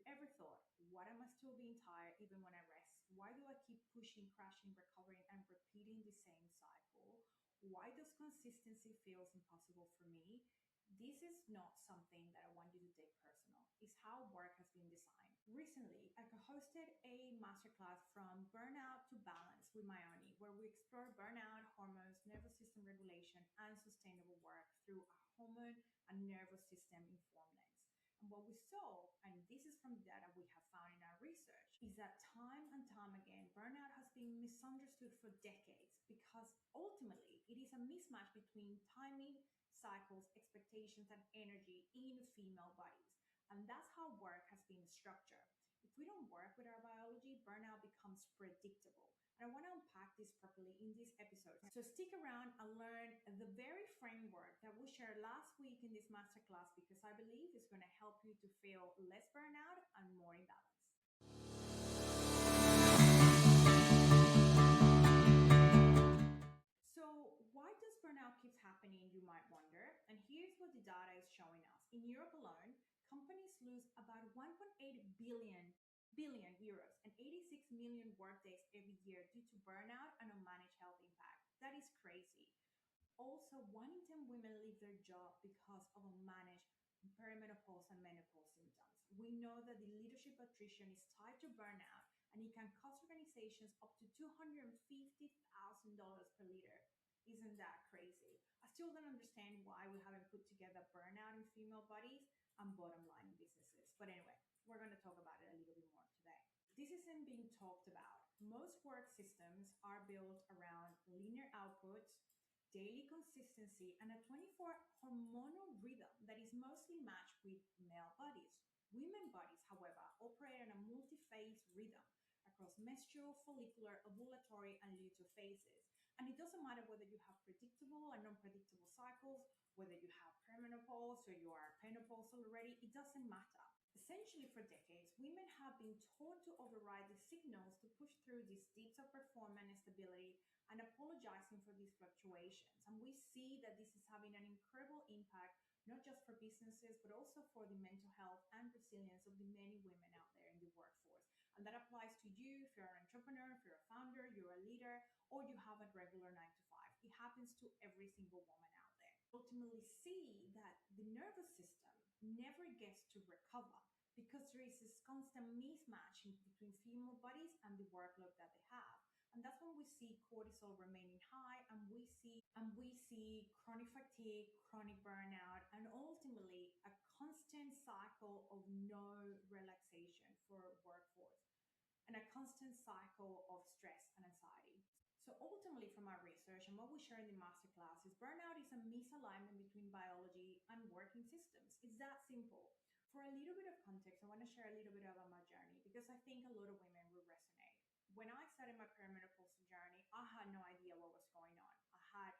ever thought, why am I still being tired even when I rest? Why do I keep pushing, crashing, recovering, and repeating the same cycle? Why does consistency feels impossible for me? This is not something that I want you to take personal. It's how work has been designed. Recently, I co-hosted a masterclass from burnout to balance with Mayoni, where we explore burnout, hormones, nervous system regulation, and sustainable work through a hormone and nervous system informed lens. And what we saw, and this is from the data we have found in our research, is that time and time again, burnout has been misunderstood for decades because ultimately it is a mismatch between timing, cycles, expectations, and energy in female bodies. And that's how work has been structured. If we don't work with our biology, burnout becomes predictable. And I want to unpack this properly in this episode. So stick around and learn the very framework that we shared last week in this masterclass because I believe it's going to help you to feel less burnout and more in balance. So, why does burnout keep happening? You might wonder. And here's what the data is showing us. In Europe alone, companies lose about 1.8 billion euros and 86 million workdays every year due to burnout and unmanaged health impact. That is crazy. Also, 1 in 10 women leave their job because of unmanaged perimenopause and menopause symptoms. We know that the leadership attrition is tied to burnout and it can cost organizations up to $250,000 per leader. Isn't that crazy? I still don't understand why we haven't put together burnout in female bodies and bottom line in businesses. But anyway, we're going to talk about it a little bit more today. This isn't being talked about. Most work systems are built around linear output, daily consistency, and a 24 hormonal rhythm that is mostly matched with male bodies. Women bodies, however, operate in a multi-phase rhythm across menstrual, follicular, ovulatory, and luteal phases. And it doesn't matter whether you have predictable and non-predictable cycles, whether you have perimenopause or you are penopausal already, it doesn't matter. Essentially, for decades, women have been taught to override the signals to push through these dips of performance and stability and apologizing for these fluctuations. And we see that this is having an incredible impact, not just for businesses, but also for the mental health and resilience of the many women out there in the workforce. And that applies to you if you're an entrepreneur, if you're a founder, you're a leader, or you have a regular 9 to 5. It happens to every single woman out there. Ultimately, see that the nervous system never gets to recover because there is this constant mismatch between female bodies and the workload that they have. And that's when we see cortisol remaining high and we see chronic fatigue, chronic burnout, and ultimately a constant cycle of no relaxation for workforce and a constant cycle of stress and anxiety. So ultimately from our research and what we share in the masterclass is burnout is a misalignment between biology and working systems. It's that simple. For a little bit of context, I want to share a little bit about my journey because I think a lot of women will resonate. When I started my perimenopausal journey, I had no idea what was going on. I had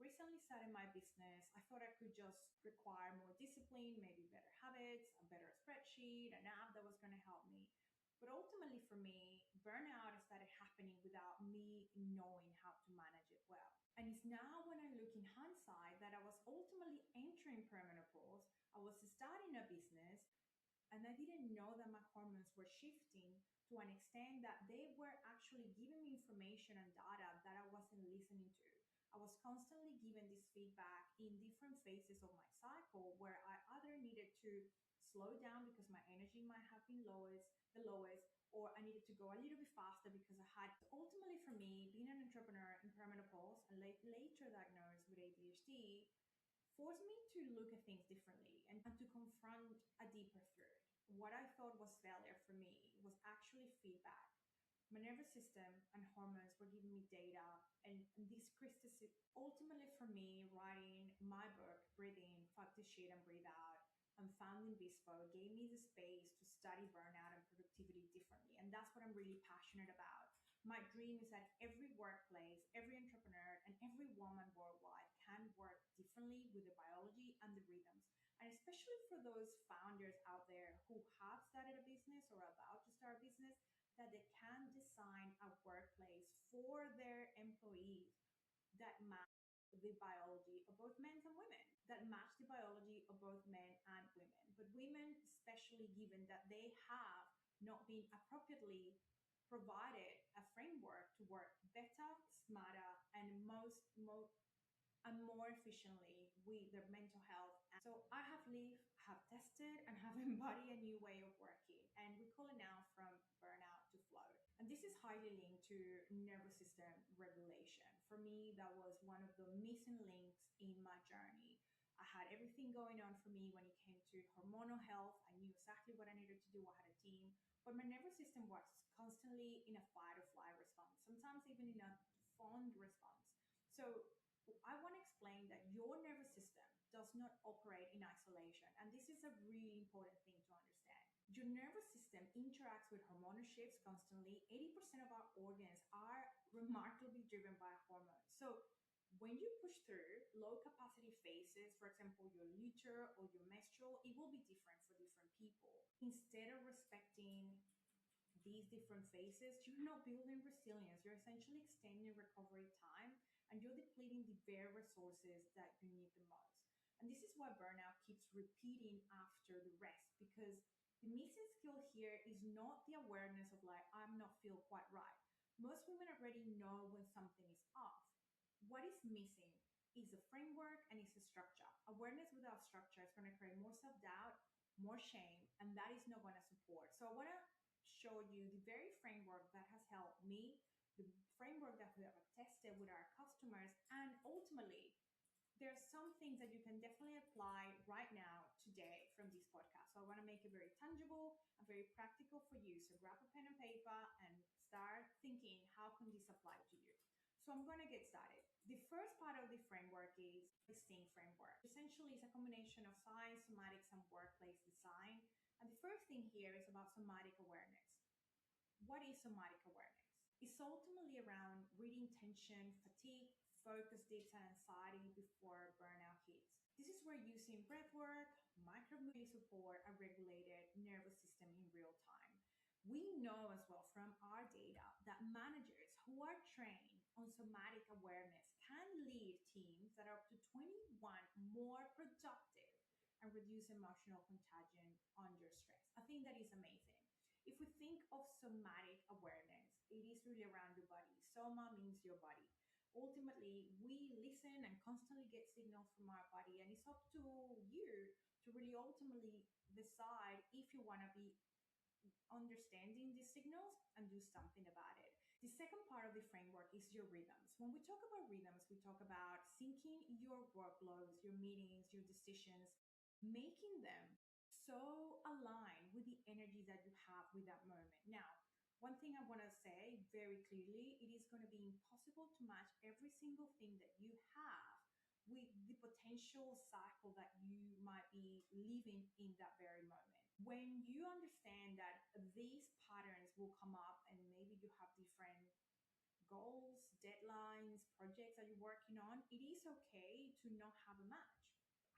recently started my business. I thought I could just require more discipline, maybe better habits, a better spreadsheet, an app that was going to help me. But ultimately, for me, burnout started happening without me knowing how to manage it well. And it's now when I look in hindsight that I was ultimately entering perimenopause. I was starting a business and I didn't know that my hormones were shifting to an extent that they were actually giving me information and data that I wasn't listening to. I was constantly given this feedback in different phases of my cycle where I either needed to slow down because my energy might have been the lowest, or I needed to go a little bit faster because I had ultimately for me, being an entrepreneur in perimenopause and later diagnosed with ADHD, forced me to look at things differently and to confront a deeper truth. What I thought was failure for me was actually feedback. My nervous system and hormones were giving me data, and this criticism ultimately for me, writing my book, Breathe In, Fuck This Shit and Breathe Out, and founding Bespo gave me the space to study burnout and productivity differently. And that's what I'm really passionate about. My dream is that every workplace, every entrepreneur, and every woman worldwide can work differently with the biology and the rhythms. And especially for those founders out there who have started a business or about to start a business, that they can design a workplace for their employees that match the biology of both men and women, that match the biology of both men and women, but women especially given that they have not been appropriately provided a framework to work better, smarter, and more efficiently with their mental health. And so I have lived, have tested, and have embodied a new way of working, and we call it now from burnout to flow. And this is highly linked to nervous system regulation. For me, that was one of the missing links in my journey. I had everything going on for me when it came to hormonal health. I knew exactly what I needed to do. I had a team, but my nervous system was constantly in a fight or flight response, sometimes even in a fawn response. So I want to explain that your nervous system does not operate in isolation. And this is a really important thing to understand. Your nervous system interacts with hormonal shifts constantly. 80% of our organs are remarkably driven by hormones. So when you push through low capacity phases, for example, your luteal or your menstrual, it will be different for different people. Instead of respecting these different phases, you're not building resilience. You're essentially extending recovery time and you're depleting the very resources that you need the most. And this is why burnout keeps repeating after the rest, because the missing skill here is not the awareness of like, I'm not feel quite right. Most women already know when something is off. What is missing is a framework and it's a structure. Awareness without structure is going to create more self-doubt, more shame, and that is not going to support. So I want to show you the very framework that has helped me, the framework that we have tested with our customers, and ultimately, there's some things that you can definitely apply right now, today, from this podcast. So I want to make it very tangible and very practical for you. So grab a pen and paper and start thinking, how can this apply to you? So I'm going to get started. The first part of the framework is the STING framework. Essentially, it's a combination of science, somatics, and workplace design. And the first thing here is about somatic awareness. What is somatic awareness? It's ultimately around reading tension, fatigue, focus dips, and anxiety before burnout hits. This is where using breath work, micromobility support a regulated nervous system in real time. We know as well from our data that managers who are trained on somatic awareness can lead teams that are up to 21 more productive and reduce emotional contagion under stress. I think that is amazing. If we think of somatic awareness, it is really around your body. Soma means your body. Ultimately, we listen and constantly get signals from our body, and it's up to you to really ultimately decide if you want to be understanding these signals and do something about it. The second part of the framework is your rhythms. When we talk about rhythms, we talk about syncing your workloads, your meetings, your decisions, making them so aligned with the energy that you have with that moment. Now, one thing I want to say very clearly, it is going to be impossible to match every single thing that you have with the potential cycle that you might be living in that very moment. When you understand that these patterns will come up and maybe you have different goals, deadlines, projects that you're working on, it is okay to not have a match.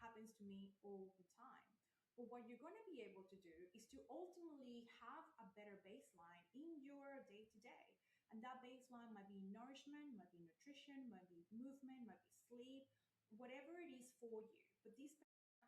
Happens to me all the time. But what you're going to be able to do is to ultimately have a better baseline in your day to day. And that baseline might be nourishment, might be nutrition, might be movement, might be sleep, whatever it is for you. But this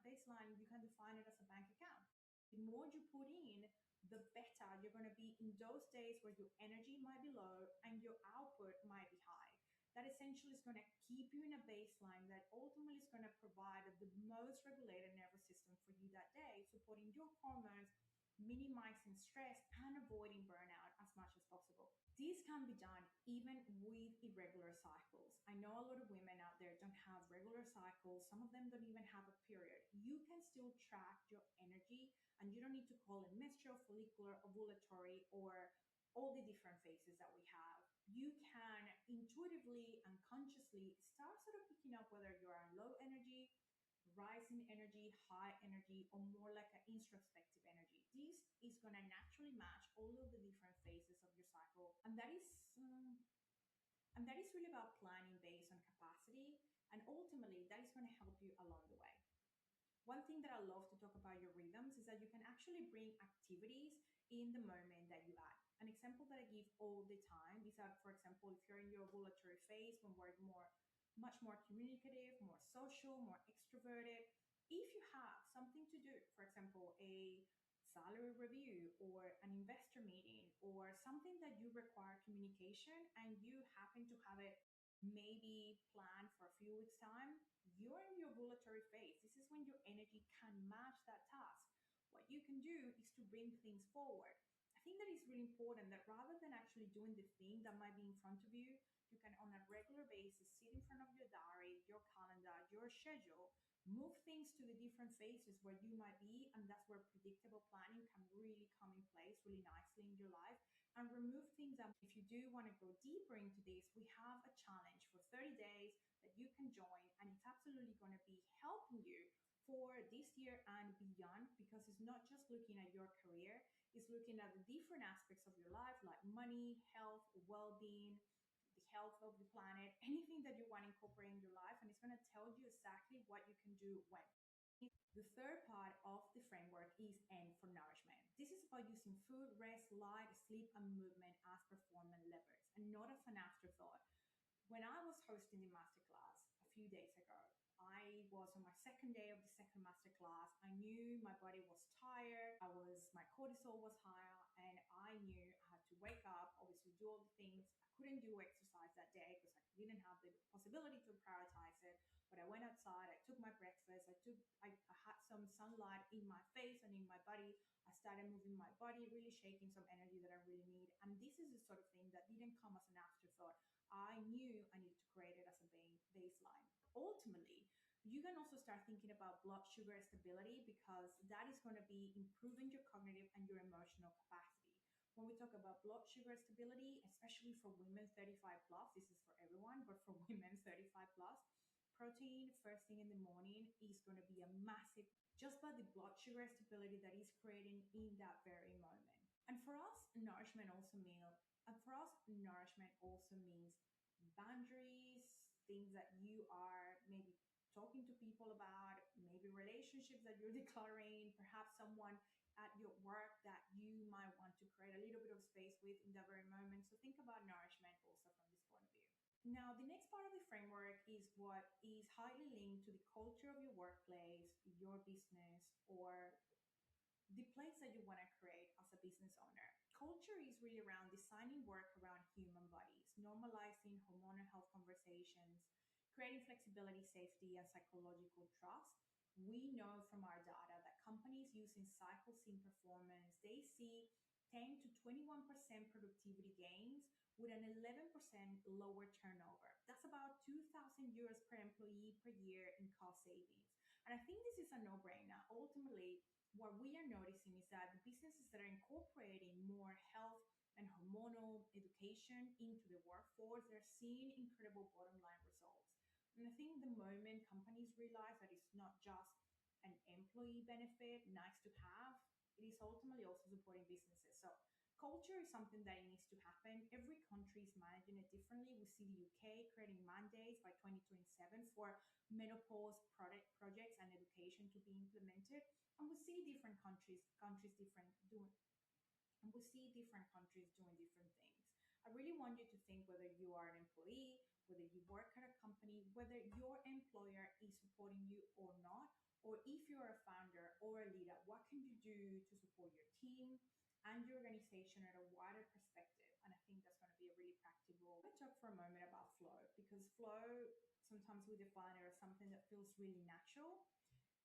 baseline, you can define it as a bank account. The more you put in, the better you're going to be in those days where your energy might be low and your output might be high. That essentially is going to keep you in a baseline that ultimately is going to provide the most regulated nervous system for you that day, supporting your hormones, minimizing stress, and avoiding burnout as much as possible. This can be done even with irregular cycles. I know a lot of women out there don't have regular cycles. Some of them don't even have a period. You can still track your energy, and you don't need to call it menstrual, follicular, ovulatory, or all the different phases that we have. You can intuitively and consciously start sort of picking up whether you're on low energy, rising energy, high energy, or more like an introspective energy. This is going to naturally match all of the different phases of your cycle, and that is really about planning based on capacity, and ultimately that is going to help you along the way. One thing that I love to talk about your rhythms is that you can actually bring activities in the moment that you add. An example that I give all the time is that, for example, if you're in your ovulatory phase, when we're much more communicative, more social, more extroverted, if you have something to do, for example, a salary review or an investor meeting or something that you require communication and you happen to have it maybe planned for a few weeks time, you're in your ovulatory phase. This is when your energy can match that task. What you can do is to bring things forward. I think that it's really important that rather than actually doing the thing that might be in front of you, you can on a regular basis sit in front of your diary, your calendar, your schedule, move things to the different phases where you might be, and that's where predictable planning can really come in place really nicely in your life, and remove things that if you do want to go deeper into this, we have a challenge for 30 days that you can join, and it's absolutely going to be helping you for this year and beyond, because it's not just looking at your career, it's looking at the different aspects of your life like money, health, well-being, the health of the planet, anything that you want to incorporate in your life, and it's going to tell you exactly what you can do when. The third part of the framework is N for nourishment. This is about using food, rest, light, sleep, and movement as performance levers and not as an afterthought. When I was hosting the masterclass a few days ago, I was on my second day of the second masterclass. I knew my body was tired. My cortisol was higher, and I knew I had to wake up, obviously do all the things. I couldn't do exercise that day because I didn't have the possibility to prioritize it. But I went outside, I took my breakfast, I had some sunlight in my face and in my body. I started moving my body, really shaking some energy that I really need. And this is the sort of thing that didn't come as an afterthought. I knew I needed to create it as a baseline. Ultimately, you can also start thinking about blood sugar stability because that is going to be improving your cognitive and your emotional capacity. When we talk about blood sugar stability, especially for women 35 plus, this is for everyone, but for women 35 plus, protein first thing in the morning is going to be a massive, just by the blood sugar stability that is creating in that very moment. And for us, nourishment also means boundaries, things that you are maybe talking to people about, maybe relationships that you're declaring, perhaps someone at your work that you might want to create a little bit of space with in that very moment. So think about nourishment also from this point of view. Now, the next part of the framework is what is highly linked to the culture of your workplace, your business, or the place that you want to create as a business owner. Culture is really around designing work around human bodies, normalizing hormonal health conversations, creating flexibility, safety, and psychological trust. We know from our data that companies using cycles in performance, they see 10 to 21% productivity gains with an 11% lower turnover. That's about 2,000 euros per employee per year in cost savings. And I think this is a no-brainer. Ultimately, what we are noticing is that the businesses that are incorporating more health and hormonal education into the workforce, they're seeing incredible bottom line results. And I think the moment companies realize that it's not just an employee benefit, nice to have, it is ultimately also supporting businesses. So culture is something that it needs to happen. Every country is managing it differently. We see the UK creating mandates by 2027 for menopause projects and education to be implemented. And we see different countries different doing and we see different countries doing different things. I really want you to think whether you are an employee, whether you work at a company, whether your employer is supporting you or not, or if you're a founder or a leader, what can you do to support your team and your organization at a wider perspective? And I think that's going to be a really practical. I'm going to talk for a moment about flow, because flow, sometimes we define it as something that feels really natural.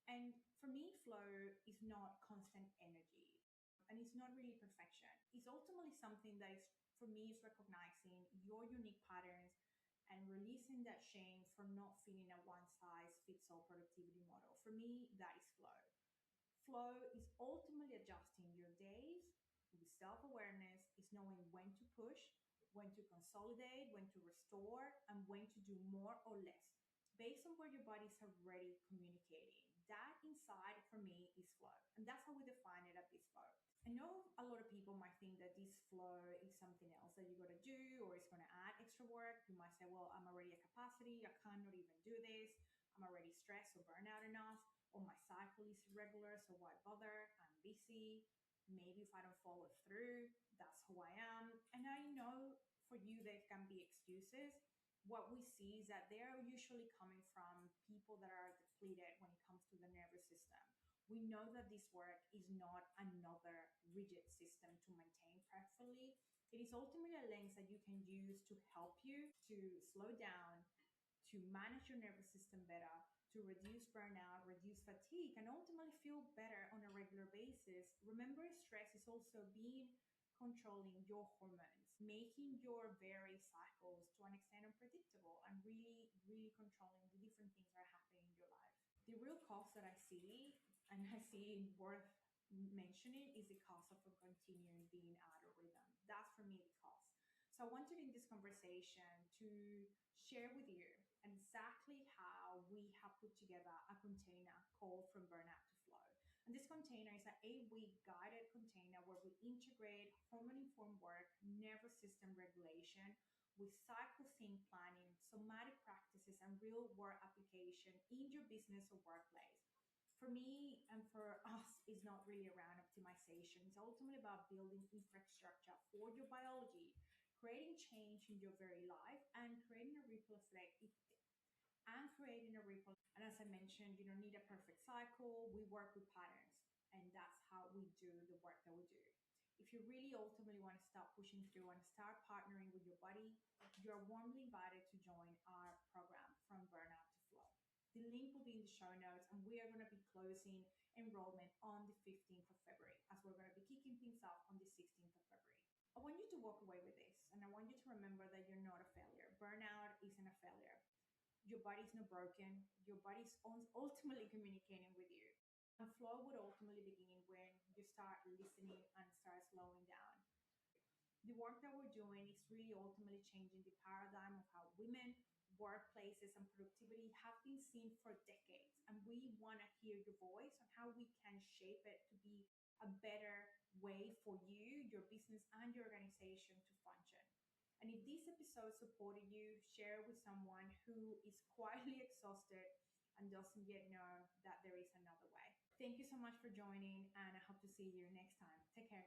And for me, flow is not constant energy and it's not really perfection. It's ultimately something that is, for me, is recognizing your unique patterns and releasing that shame for not fitting a one size fits all productivity model. For me, that is flow. Flow is ultimately adjusting your days with self awareness, is knowing when to push, when to consolidate, when to restore, and when to do more or less based on where your body's already communicating. That inside for me is flow. And that's how we define it at this flow. I know a lot of people might think that this flow is something else that you got to do or it's going to add extra work. You might say, well, I'm already at capacity. I cannot even do this. I'm already stressed or burnt out enough, or my cycle is irregular, so why bother? I'm busy. Maybe if I don't follow through, that's who I am. And I know for you, there can be excuses. What we see is that they're usually coming from people that are depleted when it comes to the nervous system, We know that this work is not another rigid system to maintain perfectly. It is ultimately a lens that you can use to help you to slow down, to manage your nervous system better, to reduce burnout, reduce fatigue, and ultimately feel better on a regular basis. Remember, stress is also being controlling your hormones, making your very cycles to an extent unpredictable, and really controlling the different things that are happening in your life. The real cost that I see, and I see worth mentioning, is the cost of continuing being out of rhythm. That's for me the cost. So I wanted in this conversation to share with you exactly how we have put together a container called From Burnout to Flow. And this container is an 8-week guided container where we integrate hormone-informed work, nervous system regulation, with cycle sync planning, somatic practices, and real world application in your business or workplace. For me and for us, it's not really around optimization. It's ultimately about building infrastructure for your biology, creating change in your very life, and creating a ripple effect. And as I mentioned, you don't need a perfect cycle. We work with patterns, and that's how we do the work that we do. If you really ultimately want to start pushing through and start partnering with your body, you're warmly invited to join our program From Burnout to Flow. The link will be in the show notes, and we are going to be closing enrollment on the 15th of February, as we're going to be kicking things off on the 16th of February. I want you to walk away with this, and I want you to remember that you're not a failure. Burnout isn't a failure. Your body's not broken. Your body's ultimately communicating with you. And flow would ultimately begin when you start listening and start slowing down. The work that we're doing is really ultimately changing the paradigm of how women, workplaces, and productivity have been seen for decades. And we want to hear your voice on how we can shape it to be a better way for you, your business, and your organization to function. And if this episode supported you, share it with someone who is quietly exhausted and doesn't yet know that there is another way. Thank you so much for joining, and I hope to see you next time. Take care.